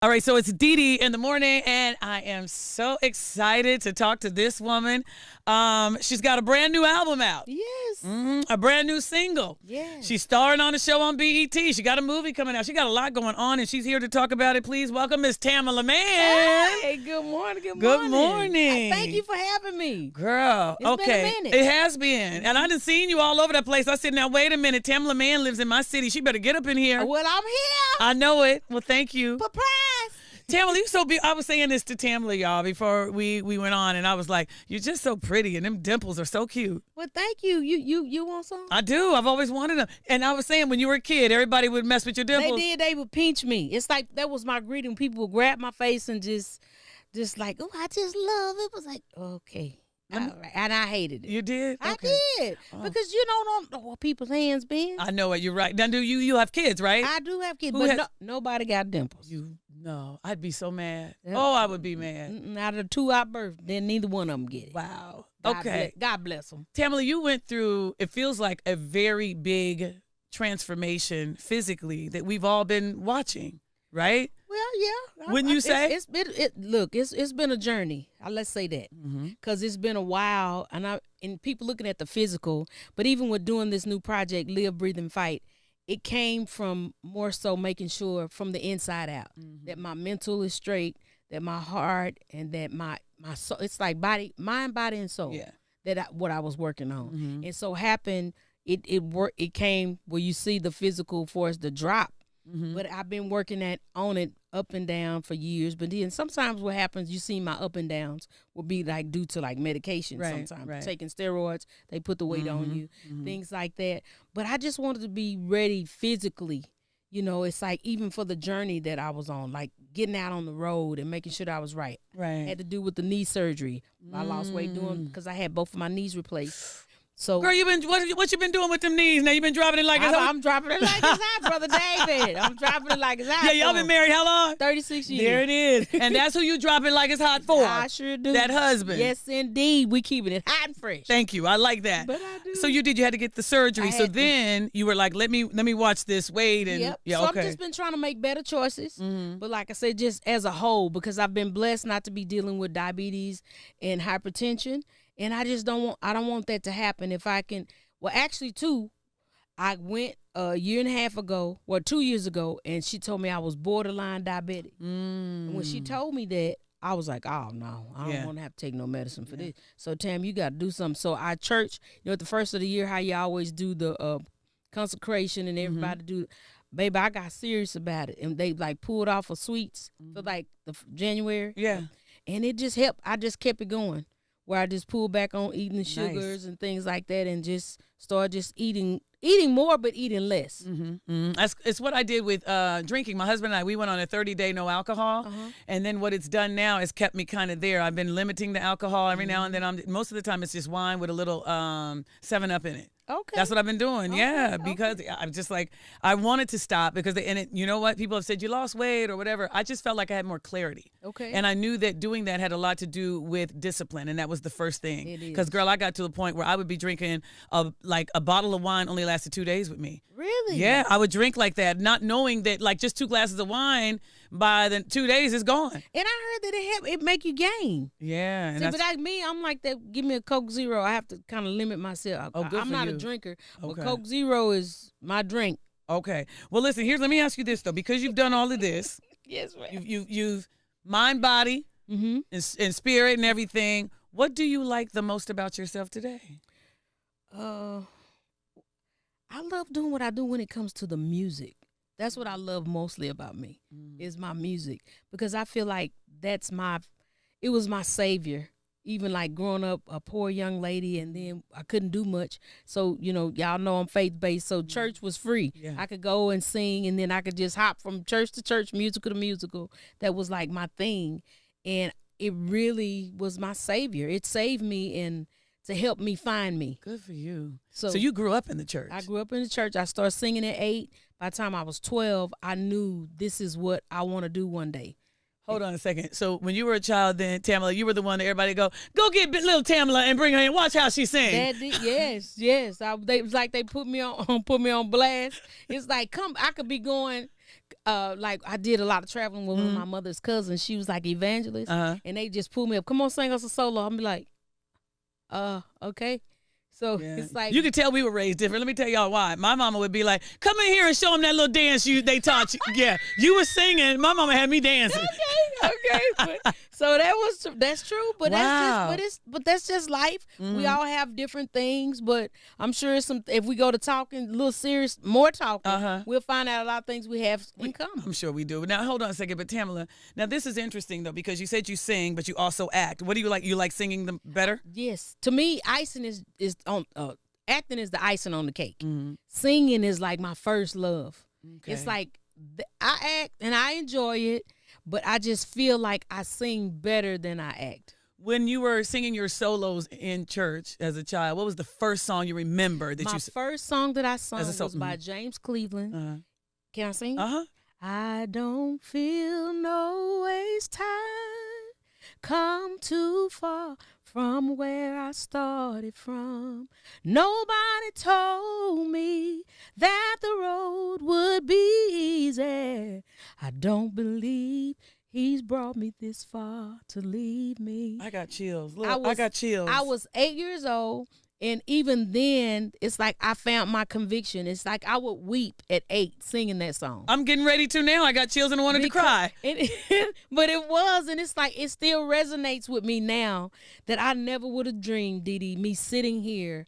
All right, so it's Dede in the morning, and I am so excited to talk to this woman. She's got a brand new album out. Yes. A brand new single. Yes. She's starring on a show on BET. She got a movie coming out. She got a lot going on, and she's here to talk about it. Please welcome Miss Tamelamann. Hey, good morning. Good morning. Thank you for having me. Girl, It's been a minute. It has been. And I done seen you all over that place. I said, now, wait a minute. Tamelamann lives in my city. She better get up in here. Well, I'm here. I know it. Well, thank you. Surprise. Tamela, you so I was saying this to Tamela, y'all, before we went on, and I was like, you're just so pretty, and them dimples are so cute. Well, thank you. You want some? I do. I've always wanted them. And I was saying, when you were a kid, everybody would mess with your dimples. They did. They would pinch me. It's like that was my greeting. People would grab my face and just like, oh, I just love it. It was like, okay. All right. And I hated it. You did? I Okay. did. Because you don't know what people's hands been. I know it. You're right. Now, you have kids, right? I do have kids, Who but has- nobody got dimples. No, I'd be so mad. Yep. Oh, I would be mad. Out of the two I birthed, then neither one of them get it. Wow. God God bless them. Tamela, you went through, it feels like a very big transformation physically that we've all been watching, right? Well, yeah. Wouldn't you say? It's been a journey. Let's say that, because it's been a while, and people looking at the physical, but even with doing this new project, Live, Breathe, and Fight, it came from more so making sure from the inside out that my mental is straight, that my heart, and that my soul. It's like mind, body, and soul. Yeah. What I was working on, and so happened. It came where you see the physical for us to drop. But I've been working on it up and down for years. But then sometimes what happens, you see my up and downs will be like due to like medication. Right, sometimes right. taking steroids, they put the weight on you, things like that. But I just wanted to be ready physically. You know, it's like even for the journey that I was on, like getting out on the road and making sure that I was right. Right. Had to do with the knee surgery. I lost weight because I had both of my knees replaced. So, Girl, what you been doing with them knees? Now you been dropping it like it's hot. I'm dropping it like it's hot, Brother David. I'm dropping it like it's hot. Yeah, y'all been married how long? 36 years. There it is. And that's who you dropping like it's hot for. I sure do. That husband. Yes, indeed. We keeping it hot and fresh. Thank you. I like that. But I do. So you had to get the surgery. So then you were like, let me watch this weight and Yep. yeah, so okay. I've just been trying to make better choices. But like I said, just as a whole, because I've been blessed not to be dealing with diabetes and hypertension. And I don't want that to happen if I can. Well, actually, I went a year and a half ago, 2 years ago, and she told me I was borderline diabetic. And when she told me that, I was like, oh, no, I don't want to have to take no medicine for this. So, Tam, you got to do something. So, our church, at the first of the year, how you always do the consecration and everybody do, baby, I got serious about it. And they, like, pulled off of sweets for, like, the January. Yeah. And it just helped. I just kept it going. Where I just pulled back on eating the sugars and things like that, and just started just eating more, but eating less. It's what I did with drinking. My husband and I, we went on a 30-day no alcohol, and then what it's done now is kept me kind of there. I've been limiting the alcohol every now and then. Most of the time it's just wine with a little 7-Up in it. Okay. That's what I've been doing. Yeah, because I'm just like, I wanted to stop because you know what? People have said you lost weight or whatever. I just felt like I had more clarity. Okay. And I knew that doing that had a lot to do with discipline, and that was the first thing. It is. Because, girl, I got to the point where I would be drinking a bottle of wine only lasted 2 days with me. Really? Yeah, I would drink like that, not knowing that like just 2 glasses of wine by the 2 days is gone. And I heard that it make you gain. Yeah. See, but I'm like that. Give me a Coke Zero. I have to kind of limit myself. Oh, good I'm for not you. a drinker, Okay. but Coke Zero is my drink. Okay. Well, listen, let me ask you this, though, because you've done all of this. Yes, ma'am. You've mind, body, and spirit and everything. What do you like the most about yourself today? I love doing what I do when it comes to the music. That's what I love mostly about me, is my music. Because I feel like it was my savior. Even like growing up a poor young lady, and then I couldn't do much. So, y'all know I'm faith-based, so church was free. Yeah. I could go and sing, and then I could just hop from church to church, musical to musical. That was like my thing. And it really was my savior. It saved me and to help me find me. Good for you. So you grew up in the church. I grew up in the church. I started singing at 8. By the time I was 12, I knew this is what I want to do one day. Hold on a second. So when you were a child, then Tamela, you were the one that everybody go get little Tamela and bring her in. Watch how she sings. Yes. It was like they put me on blast. It's like I could be going like I did a lot of traveling with one of my mother's cousins. She was like evangelist, and they just pulled me up. Come on, sing us a solo. I'm be like, okay. So it's like you can tell we were raised different. Let me tell y'all why. My mama would be like, "Come in here and show them that little dance they taught you." Yeah, you were singing. My mama had me dancing. Okay. So that's true. But that's just life. We all have different things. But I'm sure if we go to talking a little serious, more talking, we'll find out a lot of things we have in common. I'm sure we do. Now hold on a second. But Tamela, now this is interesting though, because you said you sing, but you also act. What do you like? You like singing them better? Yes. To me, icing is on acting is the icing on the cake. Singing is like my first love. Okay. It's like I act and I enjoy it, but I just feel like I sing better than I act. When you were singing your solos in church as a child, what was the first song you remember that my first song that I sung was by James Cleveland. Can I sing? I don't feel no waste time, come too far from where I started from. Nobody told me that the road would be easy. I don't believe he's brought me this far to leave me. I got chills. Look, I got chills. I was 8 years old, and even then, it's like I found my conviction. It's like I would weep at 8 singing that song. I'm getting ready to now. I got chills and I wanted to cry. But it was, and it's like it still resonates with me now that I never would have dreamed, Dede, me sitting here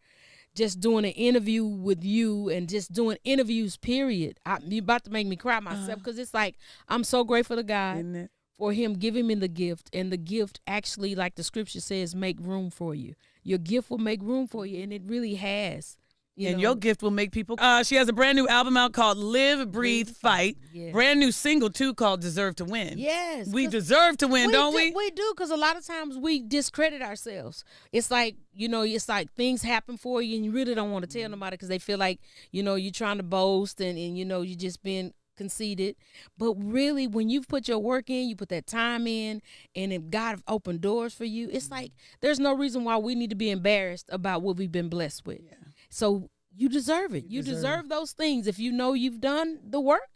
just doing an interview with you and just doing interviews, period. You're about to make me cry myself because it's like I'm so grateful to God for him giving me the gift, and the gift actually, like the scripture says, make room for you. Your gift will make room for you, and it really has. And your gift will make people. She has a brand new album out called Live, Breathe, Fight. Yes. Brand new single, too, called Deserve to Win. Yes. We deserve to win, don't we? We do, because a lot of times we discredit ourselves. It's like, it's like things happen for you, and you really don't want to tell nobody because they feel like, you're trying to boast and you're just being conceited. But really, when you've put your work in, you put that time in, and if God opened doors for you, it's like there's no reason why we need to be embarrassed about what we've been blessed with. Yeah. So you deserve it. You deserve those things. If you know you've done the work,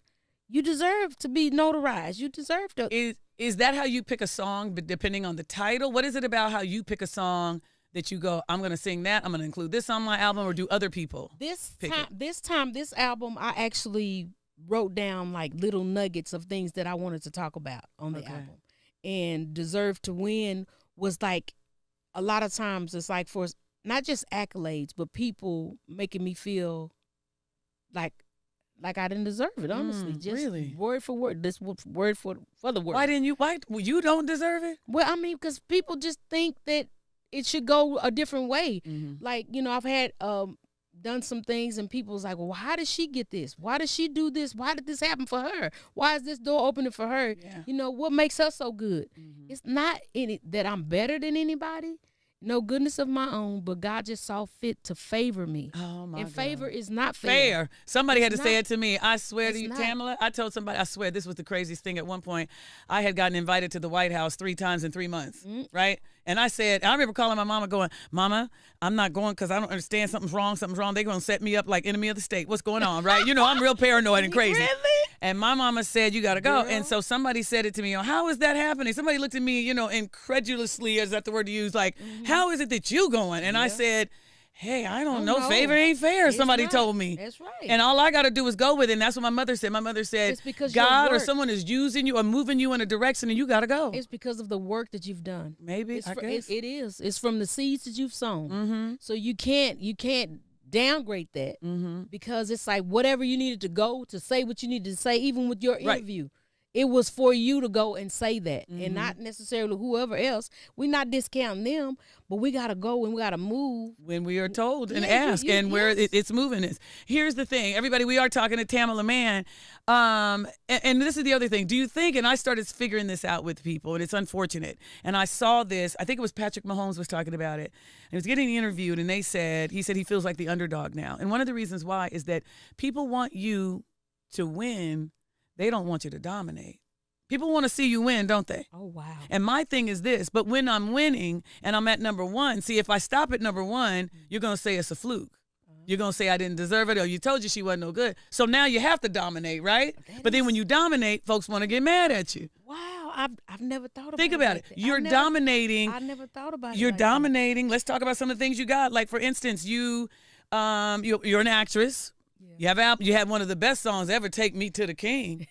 you deserve to be notarized. You deserve to. Is that how you pick a song, but depending on the title? What is it about how you pick a song that you go, I'm going to sing that, I'm going to include this on my album, or do other people this album, I actually wrote down like little nuggets of things that I wanted to talk about on the album. And Deserve to Win was like, a lot of times it's like for not just accolades, but people making me feel like I didn't deserve it, honestly. Just really? Word for word. This word for the word. Why you don't deserve it? Well, I mean, because people just think that it should go a different way. Like, I've had done some things and people's like, well, how did she get this? Why did she do this? Why did this happen for her? Why is this door opening for her? Yeah. What makes her so good? It's not that I'm better than anybody. No goodness of my own, but God just saw fit to favor me. Oh my God. Favor is not fair. Somebody had to say it to me. I swear to you, Tamela, I told somebody, I swear this was the craziest thing. At one point, I had gotten invited to the White House 3 times in 3 months, right? And I remember calling my mama going, Mama, I'm not going because I don't understand. Something's wrong. They're going to set me up like enemy of the state. What's going on, right? I'm real paranoid and crazy. Really? And my mama said, you got to go. Girl. And so somebody said it to me, how is that happening? Somebody looked at me, incredulously, is that the word to use? Like, how is it that you going? And I said, hey, I don't know. Favor ain't fair. Somebody told me. That's right. And all I got to do is go with it. And that's what my mother said. My mother said, it's because God or someone is using you or moving you in a direction and you got to go. It's because of the work that you've done. Maybe, I guess. It is. It's from the seeds that you've sown. So you can't downgrade that because it's like whatever you needed to go to say what you needed to say, even with your interview. It was for you to go and say that and not necessarily whoever else. We're not discounting them, but we got to go and we got to move. When we are told and ask and where it's moving is. Here's the thing. Everybody, we are talking to Tamelamann. And this is the other thing. Do you think, and I started figuring this out with people, and it's unfortunate, and I saw this, I think it was Patrick Mahomes was talking about it. He was getting interviewed, and he said he feels like the underdog now. And one of the reasons why is that people want you to win. They don't want you to dominate. People want to see you win, don't they? Oh, wow. And my thing is this, but when I'm winning and I'm at number 1, see, if I stop at number 1, you're going to say it's a fluke. You're going to say I didn't deserve it, or you told you she wasn't no good. So now you have to dominate, right? But then when you dominate, folks want to get mad at you. Wow, I've never thought about it. Think about it. You're dominating. I never thought about it. You're like dominating. Let's talk about some of the things you got. Like, for instance, you're an actress. Yeah. You have one of the best songs ever, "Take Me to the King."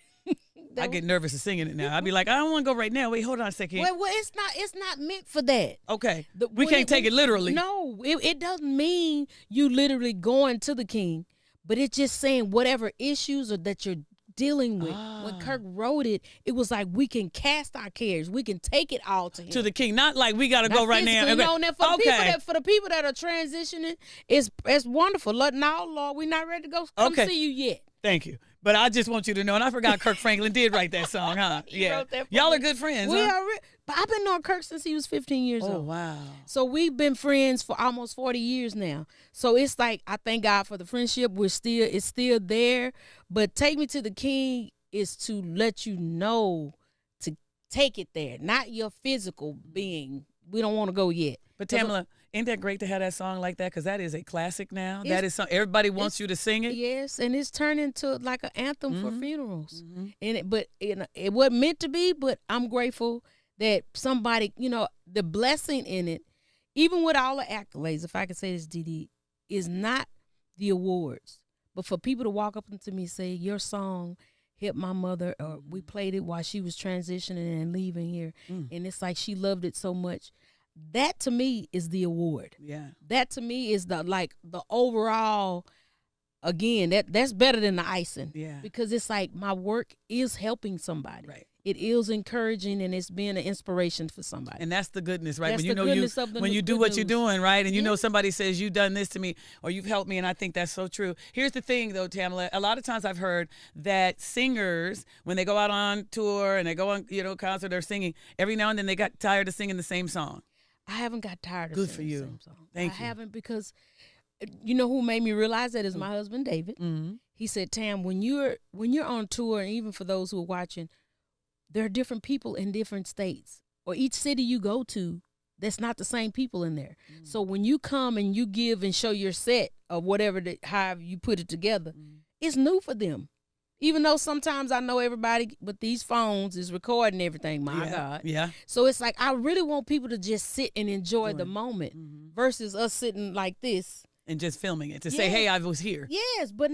I get nervous of singing it now. I'd be like, I don't want to go right now. Wait, hold on a second. Well, it's not meant for that. Okay. We can't take it literally. No, it doesn't mean you literally going to the king, but it's just saying whatever issues or that you're dealing with. When Kirk wrote it, it was like we can cast our cares. We can take it all to him. To the king. Not like we got to go right now. No, for the people that are transitioning, it's wonderful. No, Lord, we're not ready to go come see you yet. Thank you. But I just want you to know, and I forgot Kirk Franklin did write that song, huh? Yeah. Y'all are good friends, But I've been knowing Kirk since he was 15 years old. Oh, wow. So we've been friends for almost 40 years now. So it's like, I thank God for the friendship. It's still there. But Take Me to the King is to let you know to take it there, not your physical being. We don't want to go yet. But Tamela, ain't that great to have that song like that? Because that is a classic now. That is something everybody wants you to sing it. Yes, and it's turned into like an anthem for funerals. And it wasn't meant to be, but I'm grateful that somebody, the blessing in it, even with all the accolades, if I could say this, Dede, is not the awards, but for people to walk up to me and say, your song hit my mother, or we played it while she was transitioning and leaving here, and it's like she loved it so much. That to me is the award. Yeah. That to me is the overall. Again, that's better than the icing. Yeah. Because it's like my work is helping somebody. Right. It is encouraging, and it's being an inspiration for somebody. And that's the goodness, right? That's When you do what you're doing, right? And you know somebody says, you've done this to me, or you've helped me, and I think that's so true. Here's the thing, though, Tamela. A lot of times I've heard that singers, when they go out on tour and they go on, concert, they're singing, every now and then they got tired of singing the same song. I haven't got tired of singing the same song. Thank you. I haven't, because you know who made me realize that is my husband, David. He said, Tam, when you're on tour, and even for those who are watching, there are different people in different states, or each city you go to, that's not the same people in there. So when you come and you give and show your set of whatever, however you put it together, it's new for them. Even though sometimes I know everybody with these phones is recording everything, my God. Yeah. So it's like I really want people to just sit and enjoy the moment versus us sitting like this. And just filming it to say, hey, I was here. Yes, but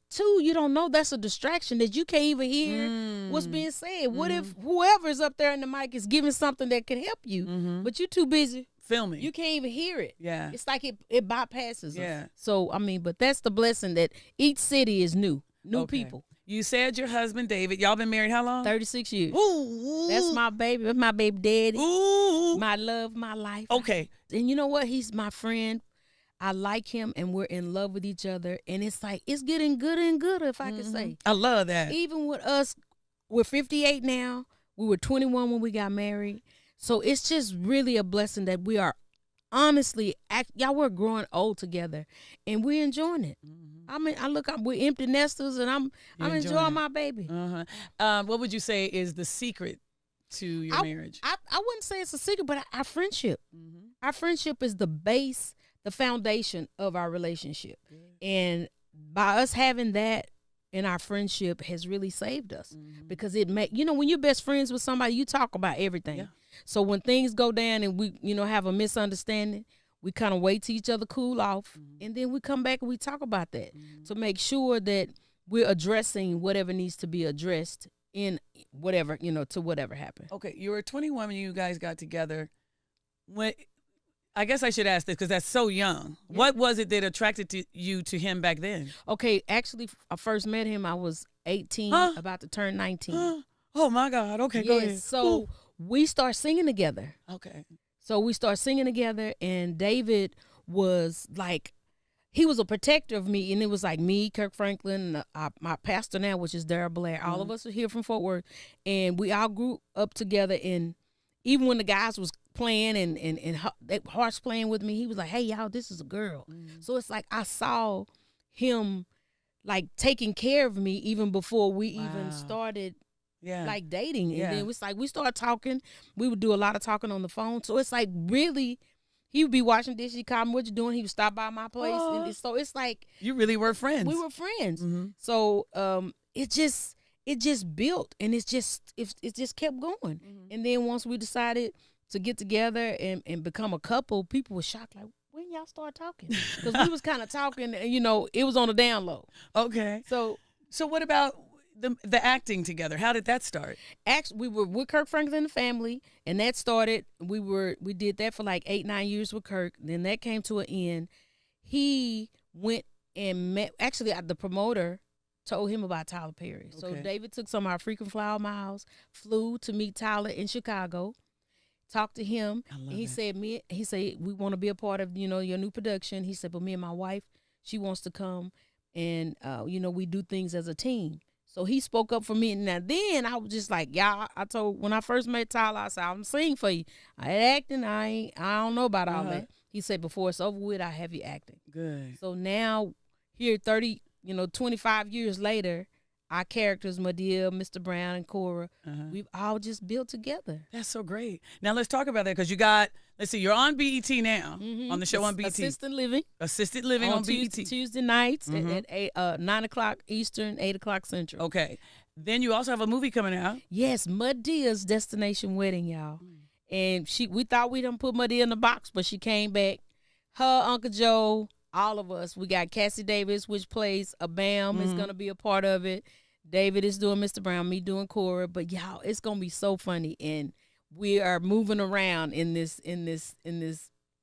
two, you don't know that's a distraction that you can't even hear what's being said. What if whoever's up there in the mic is giving something that can help you, but you're too busy filming. You can't even hear it. Yeah. It's like it bypasses us. So, but that's the blessing that each city is new people. You said your husband, David, y'all been married how long? 36 years. Ooh. That's my baby. That's my baby daddy. Ooh. My love, my life. Okay. And you know what? He's my friend. I like him, and we're in love with each other. And it's like, it's getting gooder and gooder, if I could say. I love that. Even with us, we're 58 now. We were 21 when we got married. So it's just really a blessing that we are honestly, we're growing old together, and we're enjoying it. We're empty nesters, and I'm enjoying my baby. What would you say is the secret to your marriage? I wouldn't say it's a secret, but our friendship. Our friendship is the base, the foundation of our relationship. And by us having that in our friendship has really saved us, because when you're best friends with somebody, you talk about everything. Yeah. So when things go down and we, have a misunderstanding, we kind of wait till each other cool off, and then we come back and we talk about that to make sure that we're addressing whatever needs to be addressed in whatever, to whatever happened. Okay, you were 21 when you guys got together. I guess I should ask this because that's so young. Yeah. What was it that attracted you to him back then? Okay, actually, I first met him, I was 18, about to turn 19. Oh, my God. Okay, go ahead. So we start singing together. Okay. So we start singing together, and David was like, he was a protector of me, and it was like me, Kirk Franklin, my pastor now, which is Darryl Blair. All of us are here from Fort Worth, and we all grew up together. And even when the guys was playing and Hart's playing with me, he was like, hey, y'all, this is a girl. So it's like I saw him like taking care of me even before we even started like dating. And then it's like we started talking. We would do a lot of talking on the phone. So it's like really He would be washing dishes. He called me, what you doing? He would stop by my place. And so it's like. You really were friends. We were friends. Mm-hmm. So it just built, and it just kept going. Mm-hmm. And then once we decided to get together and become a couple, people were shocked, like, when y'all start talking? Because we was kind of talking, and, you know, it was on the down low. Okay. So what about the acting together? How did that start? We were with Kirk Franklin and the Family, and that started. We did that for like 8-9 years with Kirk. Then that came to an end. He went and met. Actually, the promoter told him about Tyler Perry. Okay. So David took some of our frequent flyer miles, flew to meet Tyler in Chicago, talked to him. And he said, we want to be a part of, you know, your new production. He said, but me and my wife, she wants to come, and you know, we do things as a team. So he spoke up for me. And now then I was just like, y'all, when I first met Tyler, I said, I'm singing for you. I had acting. I don't know about all that. He said, before it's over with, I have you acting. Good. So now here 25 years later, our characters, Madea, Mr. Brown, and Cora, we've all just built together. That's so great. Now let's talk about that, because you got, let's see, you're on BET now, on the show on BET. Assisted Living on BET. Tuesday nights at 9 o'clock Eastern, 8 o'clock Central. Okay. Then you also have a movie coming out. Yes, Madea's Destination Wedding, y'all. And we thought we done put Madea in the box, but she came back. Her, Uncle Joe, all of us. We got Cassie Davis, which plays a Bam, is going to be a part of it. David is doing Mr. Brown, me doing Cora. But y'all, it's going to be so funny. And we are moving around in this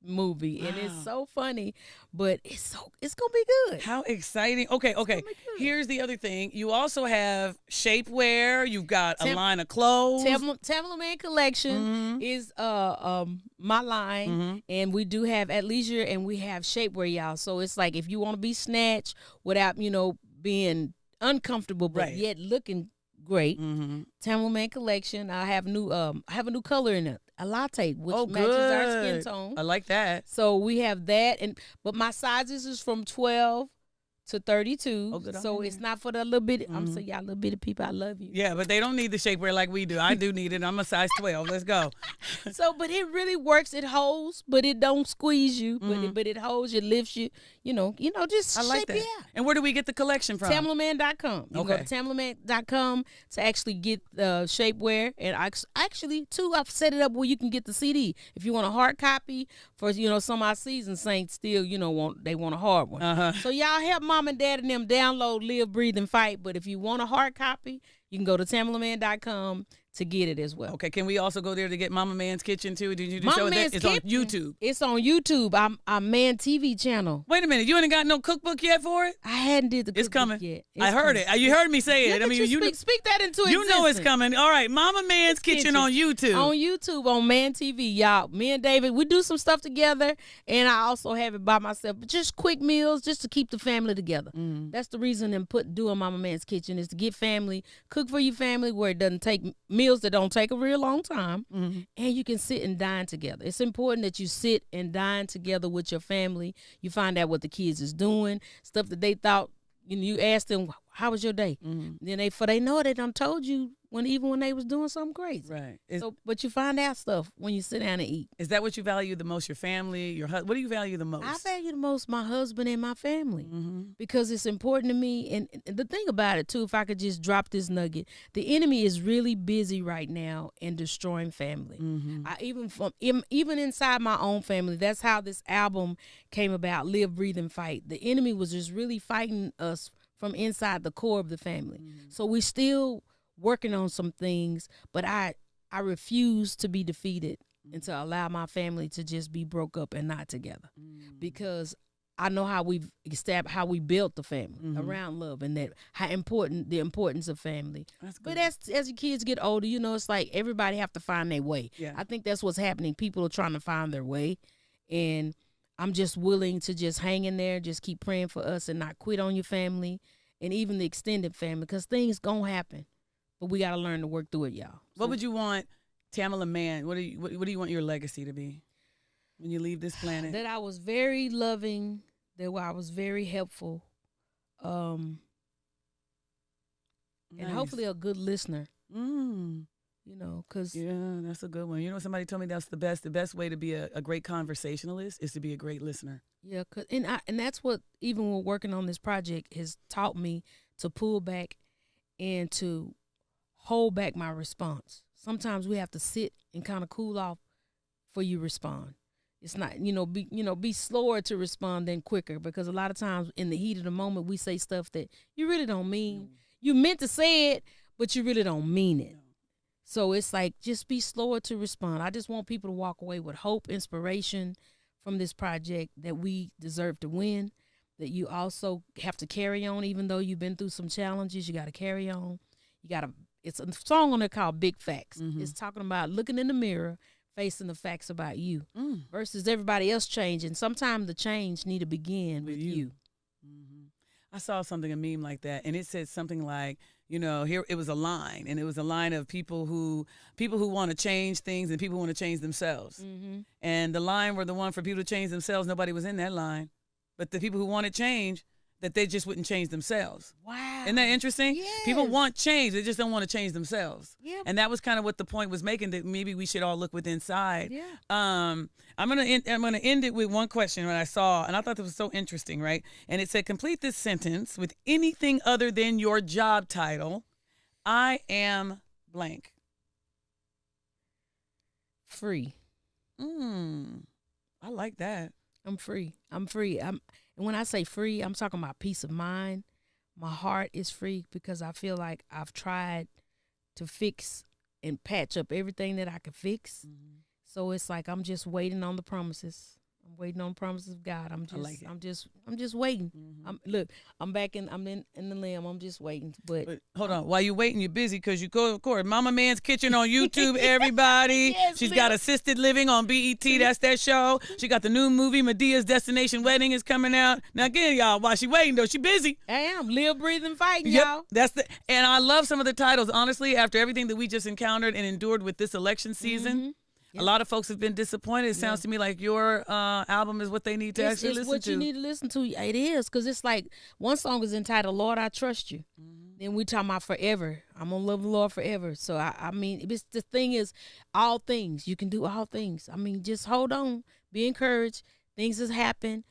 movie. Wow. And it's so funny, but it's going to be good. How exciting. Okay. Here's the other thing. You also have shapewear. You've got a line of clothes. Tamelamann collection is my line. And we do have athleisure, and we have shapewear, y'all. So it's like, if you want to be snatched without, you know, being uncomfortable, but yet looking great. Tamelamann collection. I have a new color in it, a latte, which matches our skin tone. I like that. So we have that, but my sizes is from 12 to 32. Oh, good. So it's not for the little bitty. I'm saying, y'all little bitty people, I love you. Yeah, but they don't need the shapewear like we do. I do need it. I'm a size 12. Let's go. But it really works. It holds, but it don't squeeze you. But it holds. It lifts you. You know, just I like shape that. you out. And where do we get the collection from? Tamelamann.com. You can go to Tamelamann.com to actually get the shapewear. And actually, too, I've set it up where you can get the CD. If you want a hard copy for, you know, some of our seasoned saints still, you know, want a hard one. So y'all help mom and dad and them download Live, Breathe, and Fight. But if you want a hard copy, you can go to Tamelamann.com to get it as well. Okay, can we also go there to get Mama Man's Kitchen too? Did you do show that? It's on YouTube. It's on YouTube. I'm Man TV channel. Wait a minute, you ain't got no cookbook yet for it? I hadn't did the cookbook it's coming. Yet. I heard it. You heard me say it. I mean, you speak that into existence. You know it's coming. All right, Mama Man's Kitchen on YouTube. On YouTube, on Man TV, y'all. Me and David, we do some stuff together, and I also have it by myself. But just quick meals, just to keep the family together. That's the reason in doing Mama Man's Kitchen, is to get family, cook for your family, where it doesn't take meals that don't take a real long time, and you can sit and dine together. It's important that you sit and dine together with your family. You find out what the kids is doing, stuff that they thought. You ask them, how was your day? Then they know they done told you even when they was doing something crazy. Right. But you find out stuff when you sit down and eat. Is that what you value the most? Your family, your husband? What do you value the most? I value the most my husband and my family, because it's important to me. And the thing about it too, if I could just drop this nugget, the enemy is really busy right now in destroying family. Even inside my own family, that's how this album came about. Live, Breathe, and Fight. The enemy was just really fighting us from inside the core of the family. So we still working on some things, but I refuse to be defeated and to allow my family to just be broke up and not together, because I know how we've established, how we built the family around love, and the importance of family. But as your kids get older, you know, it's like everybody have to find their way. Yeah. I think that's what's happening. People are trying to find their way, and I'm just willing to just hang in there, just keep praying for us and not quit on your family and even the extended family, because things gonna happen. But we got to learn to work through it, y'all. What would you want, Tamelamann? What do you want your legacy to be when you leave this planet? That I was very loving, that I was very helpful, and hopefully a good listener. Because Yeah, that's a good one. You know, somebody told me that's the best. The best way to be a great conversationalist is to be a great listener. yeah, and that's what even when working on this project has taught me to pull back and to hold back my response. Sometimes we have to sit and kind of cool off before you respond. It's not, be slower to respond than quicker, because a lot of times in the heat of the moment we say stuff that you really don't mean. You meant to say it, but you really don't mean it. So it's like, just be slower to respond. I just want people to walk away with hope, inspiration from this project, that we deserve to win, that you also have to carry on. Even though you've been through some challenges, you got to carry on. It's a song on there called Big Facts. Mm-hmm. It's talking about looking in the mirror, facing the facts about you versus everybody else changing. Sometimes the change need to begin with you. Mm-hmm. I saw something, a meme like that, and it said something like, here it was a line, and it was a line of people who want to change things and people who want to change themselves. Mm-hmm. And the line were the one for people to change themselves. Nobody was in that line, but the people who wanted change, that they just wouldn't change themselves. Wow. Isn't that interesting? Yes. People want change. They just don't want to change themselves. Yep. And that was kind of what the point was making, that maybe we should all look within inside. Yeah. I'm gonna end it with one question that I saw, and I thought this was so interesting, right? And it said, complete this sentence with anything other than your job title. I am blank. Free. I like that. I'm free. And when I say free, I'm talking about peace of mind. My heart is free because I feel like I've tried to fix and patch up everything that I could fix. Mm-hmm. So it's like I'm just waiting on the promises. I'm waiting on promises of God. I'm just waiting. Mm-hmm. I'm in the limb. I'm just waiting. But hold on, while you're waiting, you're busy because you go, of course, Mama Mann's Kitchen on YouTube. Everybody, yes, she's got Assisted Living on BET. That's that show. She got the new movie Medea's Destination Wedding is coming out. Now again, y'all, while she waiting though, she busy. I am live, breathing, fighting, y'all. And I love some of the titles. Honestly, after everything that we just encountered and endured with this election season. Mm-hmm. Yep. A lot of folks have been disappointed. It sounds to me like your album is what they need to actually listen to. It's what you need to listen to. It is, because it's like one song is entitled "Lord, I Trust You." Mm-hmm. Then we talking about forever. I'm gonna love the Lord forever. So I mean, the thing is, all things you can do, all things. I mean, just hold on, be encouraged. Things has happened.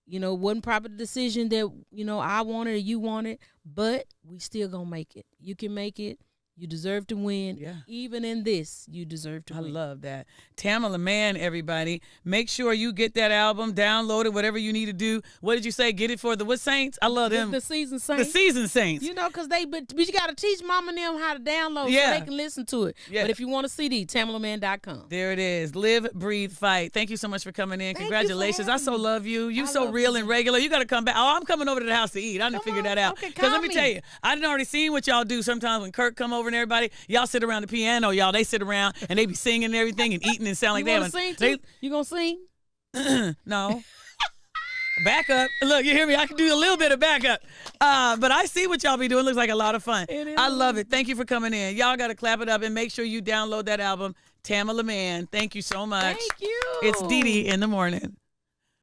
Wasn't probably the decision that I wanted or you wanted, but we still gonna make it. You can make it. You deserve to win. Yeah. Even in this, you deserve to win. I love that. Tamelamann, everybody. Make sure you get that album, download it, whatever you need to do. What did you say? Get it for the what saints? I love them. The seasoned saints. The seasoned saints. Because but you got to teach mom and them how to download so they can listen to it. Yeah. But if you want a CD, Tamelamann.com. There it is. Live, breathe, fight. Thank you so much for coming in. Congratulations. I so love you. You so real and regular. You got to come back. Oh, I'm coming over to the house to eat. I didn't figure that out. Because let me tell you, I done already seen what y'all do sometimes when Kirk come over and everybody. Y'all sit around the piano, y'all. They sit around and they be singing and everything and eating and sound like that. You gonna sing? No. Back up. Look, you hear me? I can do a little bit of backup. But I see what y'all be doing. Looks like a lot of fun. I love it. Thank you for coming in. Y'all got to clap it up and make sure you download that album, Tamelamann. Thank you so much. Thank you. It's Dede in the morning.